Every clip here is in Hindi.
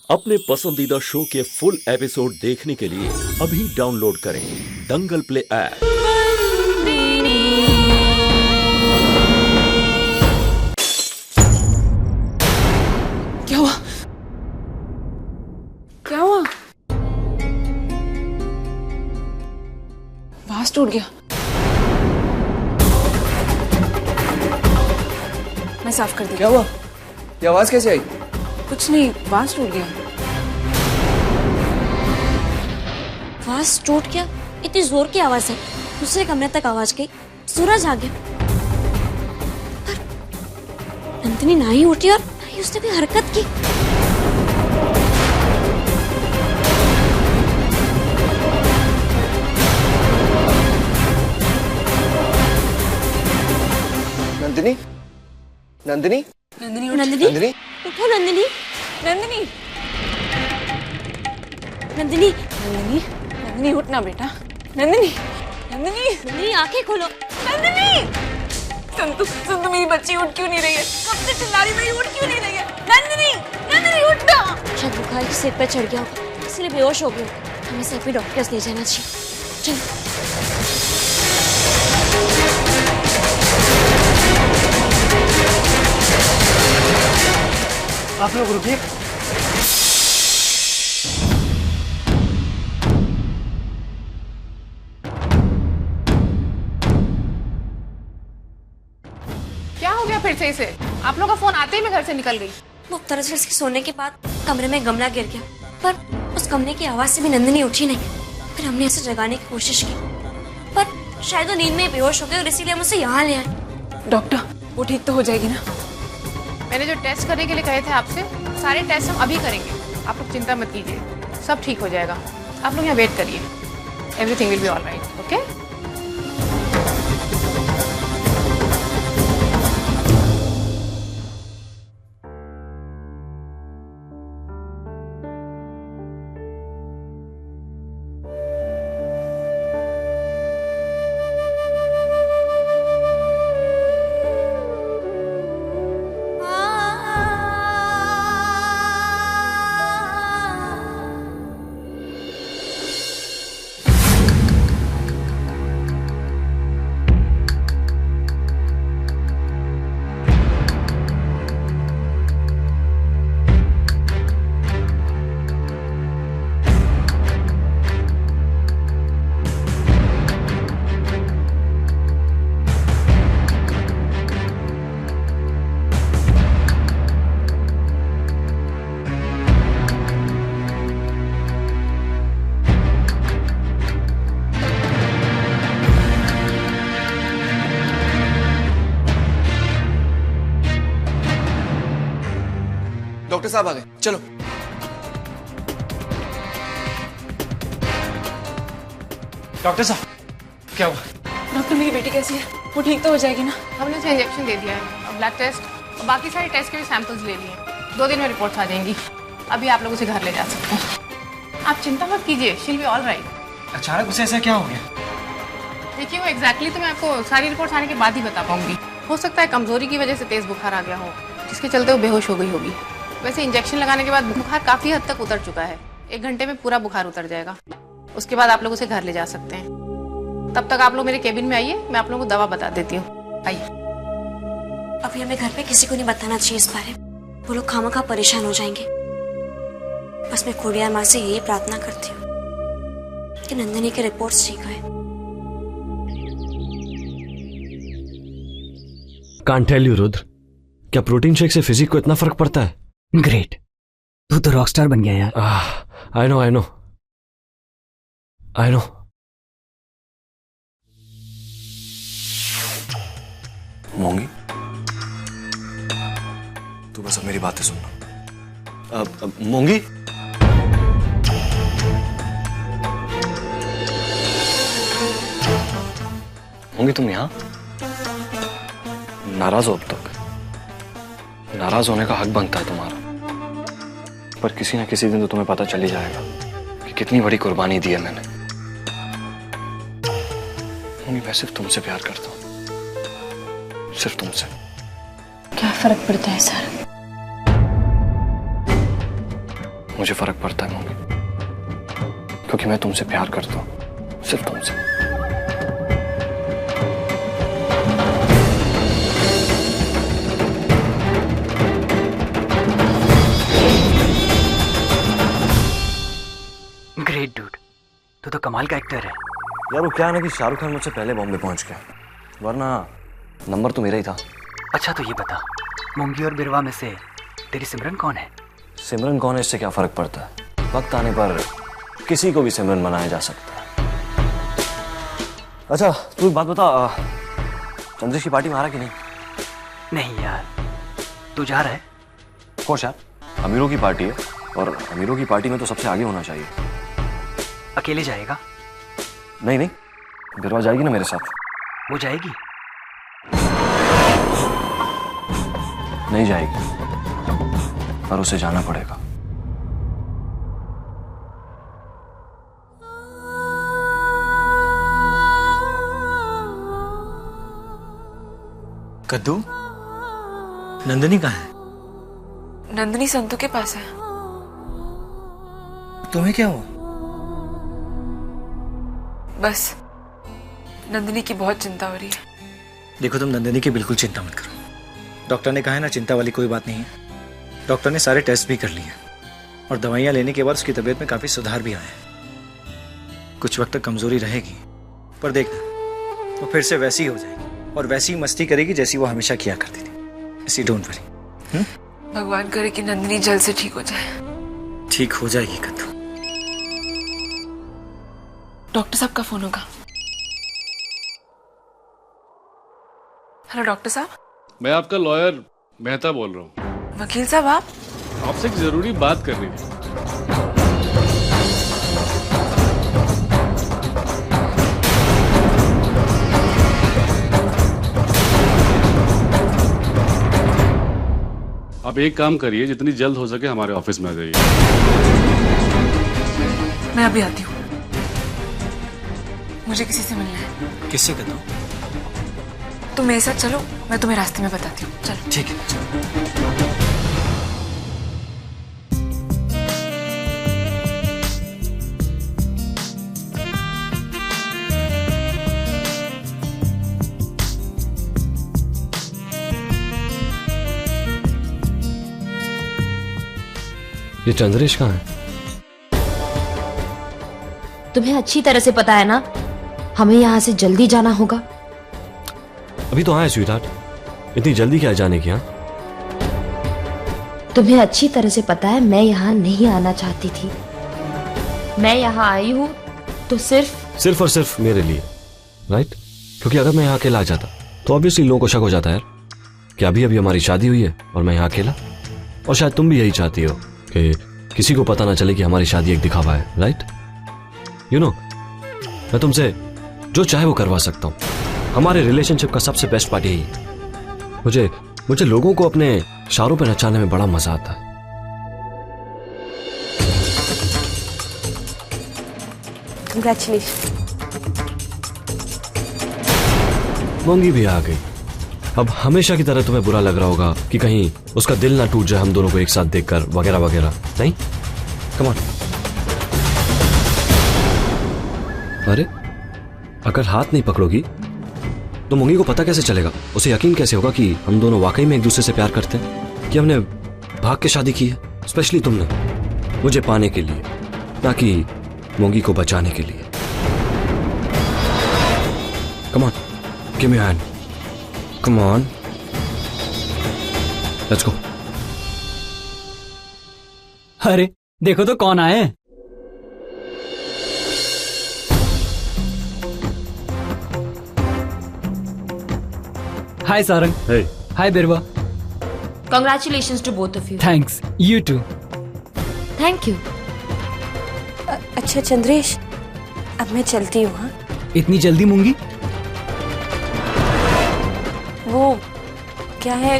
अपने पसंदीदा शो के फुल एपिसोड देखने के लिए अभी डाउनलोड करें दंगल प्ले ऐप। क्या हुआ? क्या हुआ? वास टूट गया। मैं साफ कर दी। क्या हुआ? ये आवाज कैसे आई? कुछ नहीं, वास टूट गया। वास टूट गया? इतनी जोर की आवाज है, दूसरे कमरे तक आवाज गई। सूरज आ गया, पर नंदिनी ना ही उठी और ना ही उसने कोई हरकत की। नंदिनी, नंदिनी, नंदिनी, नंदिनी, नंदिनी, उठो नंदिनी, नंदिनी, नंदिनी, नंदिनी, नंदिनी उठना बेटा। नंदिनी, नंदिनी, नंदिनी आंखें खोलो। नंदिनी, सुन तो मेरी बच्ची उठ क्यों नहीं रही है? कब से चिल्ला रही, मेरी उठ क्यों नहीं रही है? नंदिनी, नंदिनी उठना। शायद बुखार सिर पे चढ़ गया होगा, इसलिए बेहोश हो गई। हमें सभी डॉक्टर्स ले जाना चाहिए। चलो। आप लोग रुकिए। क्या हो गया फिर से इसे? आप लोग का फोन आते ही मैं घर से निकल गई। मुख्तरस फिर इसके सोने के बाद कमरे में गमला गिर गया, पर उस गमले की आवाज से भी नंदिनी उठी नहीं। फिर हमने उसे जगाने की कोशिश की, पर शायद वो नींद में बेहोश हो गई और इसीलिए हम उसे यहाँ ले आए। डॉक्टर, वो ठीक तो हो जाएगी ना? मैंने जो टेस्ट करने के लिए कहे थे आपसे, सारे टेस्ट हम अभी करेंगे। आप लोग चिंता मत कीजिए, सब ठीक हो जाएगा। आप लोग यहाँ वेट करिए। Everything will be all right, okay? Doctor साहब आ गए, चलो। डॉक्टर साहब, क्या हुआ? डॉक्टर, मेरी बेटी कैसी है? वो ठीक तो हो जाएगी ना? हमने उसे इंजेक्शन दे दिया है और ब्लड टेस्ट और बाकी सारे टेस्ट के भी सैंपल्स ले लिए। 2 दिन में रिपोर्ट्स आ जाएंगी। अभी आप लोग उसे घर ले जा सकते हैं। आप चिंता मत कीजिए, शील बी ऑल राइट। अचानक उसे ऐसा क्या हो गया? देखिए, वो एग्जैक्टली तो मैं आपको सारी रिपोर्ट्स आने के बाद ही बता पाऊंगी। हो सकता है कमजोरी की वजह से तेज बुखार आ गया हो, जिसके चलते वो बेहोश हो गई होगी। वैसे इंजेक्शन लगाने के बाद बुखार काफी हद तक उतर चुका है। 1 घंटे में पूरा बुखार उतर जाएगा। उसके बाद आप लोग उसे घर ले जा सकते हैं। तब तक आप लोग मेरे केबिन में आइए, मैं आप लोगों को दवा बता देती हूँ। आइए। अभी हमें घर पे किसी को नहीं बताना चाहिए इस बारे में, वो लोग खामखा परेशान हो जाएंगे। बस मैं खुड़िया माँ से यही प्रार्थना करती हूँ कि नंदिनी के रिपोर्ट्स ठीक आए। कांट टेल यू रुद्र, क्या प्रोटीन शेक से फिजिक को इतना फर्क पड़ता है? ग्रेट, तू तो रॉकस्टार बन गया यार। I know I know I know. Mongi, तू बस अब मेरी बातें सुनना। मोंगी, मोंगी तुम यहाँ? नाराज हो? अब तक नाराज होने का हक बनता है तुम्हारा, पर किसी ना किसी दिन तो तुम्हें पता चल ही जाएगा कि कितनी बड़ी कुर्बानी दी है मैंने। मैं सिर्फ तुमसे प्यार करता हूँ, सिर्फ तुमसे। क्या फर्क पड़ता है सर? मुझे फर्क पड़ता है मम्मी, क्योंकि मैं तुमसे प्यार करता हूँ, सिर्फ तुमसे। ग्रेट डूड, तू तो कमाल का एक्टर है। यार वो क्या है ना कि शाहरुख खान मुझसे पहले बॉम्बे पहुंच गया, वरना नंबर तो मेरा ही था। अच्छा तो ये बता, मोंगी और बिरवा में से तेरी सिमरन कौन है? सिमरन कौन है इससे क्या फर्क पड़ता है, वक्त आने पर किसी को भी सिमरन बनाया जा सकता है। अच्छा तू एक बात बता, चंद्रेश की पार्टी में आ रहा कि नहीं? नहीं यार, तू जा रहा है? खुश यार, अमीरों की पार्टी है और अमीरों की पार्टी में तो सबसे आगे होना चाहिए। अकेले जाएगा? नहीं नहीं, बिरवा जाएगी ना मेरे साथ। वो जाएगी? नहीं जाएगी, पर उसे जाना पड़ेगा। कद्दू, नंदिनी कहाँ है? नंदिनी संतू के पास है। तुम्हें क्या हुआ? बस नंदिनी की बहुत चिंता हो रही है। देखो तुम नंदिनी की बिल्कुल चिंता मत करो, डॉक्टर ने कहा है ना, चिंता वाली कोई बात नहीं है। डॉक्टर ने सारे टेस्ट भी कर लिए और दवाइयाँ लेने के बाद उसकी तबीयत में काफी सुधार भी आया है। कुछ वक्त तक कमजोरी रहेगी, पर देखना वो फिर से वैसी हो जाएगी और वैसी मस्ती करेगी जैसी वो हमेशा किया करती थी। इसी डोंट वरी। भगवान करे कि नंदिनी जल्द से ठीक हो जाए। ठीक हो जाएगी कद्दू। डॉक्टर साहब का फोन होगा। हेलो डॉक्टर साहब। मैं आपका लॉयर मेहता बोल रहा हूँ। वकील साहब आप? आपसे एक जरूरी बात करनी थी। आप एक काम करिए, जितनी जल्द हो सके हमारे ऑफिस में आ जाइए। मैं अभी आती हूँ, मुझे किसी से मिलना है। किससे कद्दू? तुम मेरे साथ चलो, मैं तुम्हें रास्ते में बताती हूँ। चलो। ठीक है। ये चंद्रेश कहाँ है? तुम्हें अच्छी तरह से पता है ना, हमें यहाँ से जल्दी जाना होगा। अभी तो आए स्वीटहार्ट, इतनी जल्दी क्या जाने की? हाँ, तुम्हें अच्छी तरह से पता है मैं यहाँ नहीं आना चाहती थी। मैं यहाँ आई हूँ तो सिर्फ और सिर्फ मेरे लिए, राइट? क्योंकि अगर मैं यहाँ अकेला आ जाता तो ऑब्वियसली लोगों को शक हो जाता है यार कि अभी अभी हमारी शादी हुई है और मैं यहाँ अकेला। और शायद तुम भी यही चाहती हो कि किसी को पता ना चले कि हमारी शादी एक दिखावा है, राइट? यू नो, मैं तुमसे जो चाहे वो करवा सकता हूँ। हमारे रिलेशनशिप का सबसे बेस्ट पार्ट यही है। मुझे लोगों को अपने इशारों पे नचाने में बड़ा मजा आता है। कंग्रेचुलेशन। मोंगी भी आ गई। अब हमेशा की तरह तुम्हें बुरा लग रहा होगा कि कहीं उसका दिल ना टूट जाए हम दोनों को एक साथ देखकर, वगैरह वगैरह, नहीं? Come on. अरे अगर हाथ नहीं पकड़ोगी तो मोंगी को पता कैसे चलेगा? उसे यकीन कैसे होगा कि हम दोनों वाकई में एक दूसरे से प्यार करते हैं, कि हमने भाग के शादी की है? स्पेशली तुमने, मुझे पाने के लिए, ना कि मोंगी को बचाने के लिए। Come on, give me your hand. Come on, let's go. अरे देखो तो कौन आए। हाय सारंग। हे। हाय बिरवा। Congratulations to both of you. Thanks, you too. Thank you. अच्छा चंद्रेश, अब मैं चलती हूँ। हाँ, इतनी जल्दी मूंगी? वो क्या है,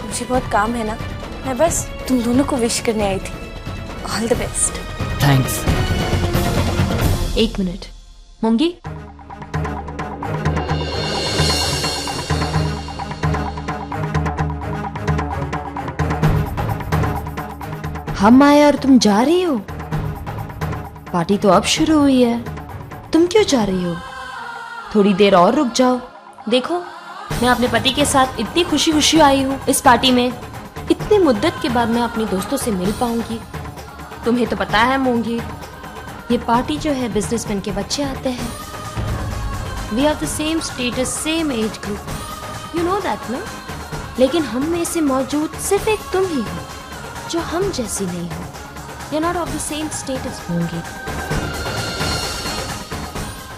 मुझे बहुत काम है ना, मैं बस तुम दोनों को विश करने आई थी। All the best. थैंक्स। एक मिनट, मोंगी, हम आए और तुम जा रही हो? पार्टी तो अब शुरू हुई है, तुम क्यों जा रही हो? थोड़ी देर और रुक जाओ। देखो, मैं अपने पति के साथ इतनी खुशी खुशी आई हूँ इस पार्टी में। इतनी मुद्दत के बाद मैं अपने दोस्तों से मिल पाऊंगी। तुम्हें तो पता है मोंगी, ये पार्टी जो है बिजनेसमैन के बच्चे आते हैं। We have the same status, same age group, you know that ना। लेकिन हम में से मौजूद सिर्फ एक तुम ही हो जो हम जैसी नहीं हो। You not of the same status होंगे।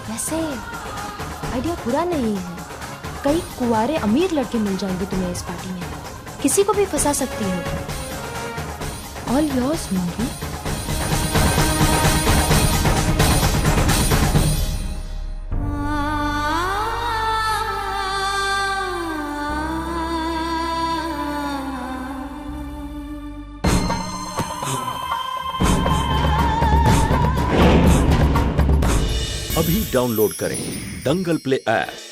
वैसे आइडिया बुरा नहीं है। कई कुंवारे अमीर लड़के मिल जाएंगे तुम्हें इस पार्टी में, किसी को भी फंसा सकती हो। All yours मोंगी। अभी डाउनलोड करें दंगल प्ले ऐप।